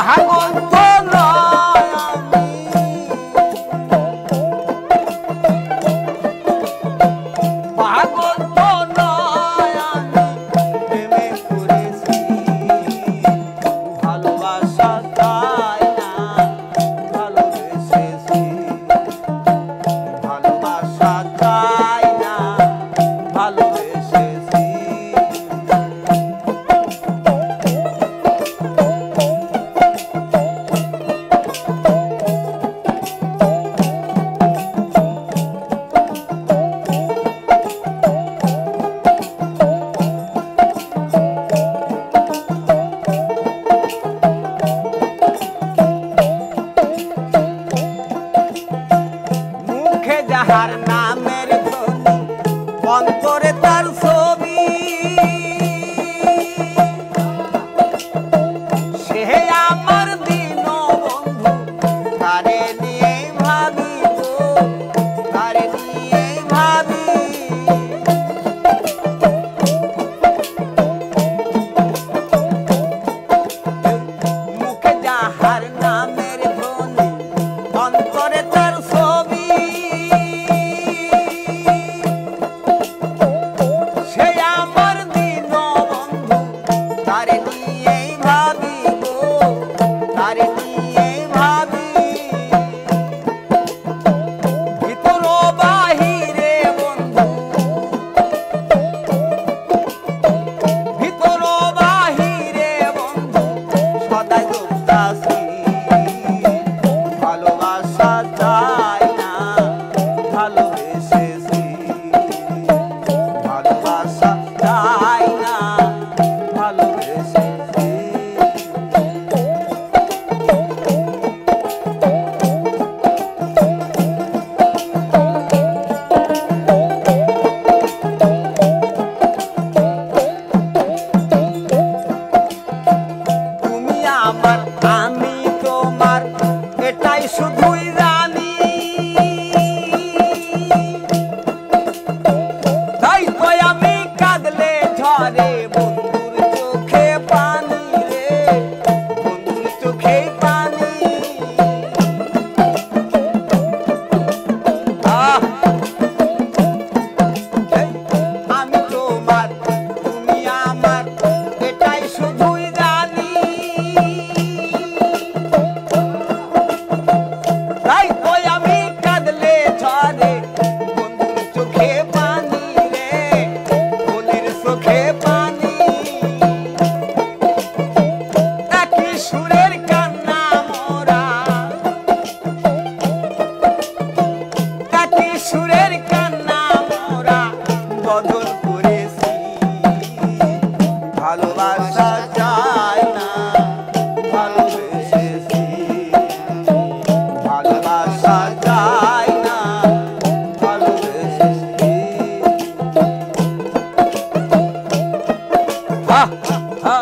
পাগল তো নয় আমি, পাগল তো নয় আমি, প্রেমে পড়েছি ভালোবাসা চাই না, ভালোবেসেছি ভালোবাসা চাই না, ভালোবেসেছি। মুখে যাহার নামের ধ্বনি, অন্তরে তার ছবি, সে আমার দীনবন্ধু, তারে নিয়ে ভাবি গো, তারে নিয়ে ভাবি। মুখে যাহার নামের ধ্বনি, অন্তরে তার ছবি, সে আমার দীনবন্ধু, তারে নিয়েই ভাবি গো, তারে নিয়েই ভাবি। ভিতর বাহিরে বন্ধু, ভিতর বাহিরে বন্ধু, সদাই দুঃখাসি ভালোবাসা চাই না, ভালোবেসেছি ভালোবাসা চাই না, ভালোবেসেছি। তুমি আমার আমি তোমার, এটাই শুধুই জানি, তাই তো আমি কাঁদলে ঝরে বন্ধুর চোখে পানি রে, বন্ধুর চোখে পানি। আহ, এই, আমি তোমার তুমি আমার, এটাই শুধুই জানি, তাই তো আমি কাঁদলে ঝরে বন্ধুর চোখে পানি রে, বোনের চোখে পানি। একই সুরের কান্না মোরা, একই সুরের কান্না মোরা, বদল করেছি ভালোবাসা চাই না, ভালোবেসেছি ভালোবাসা চাই না, ভালোবেসেছি। হা হা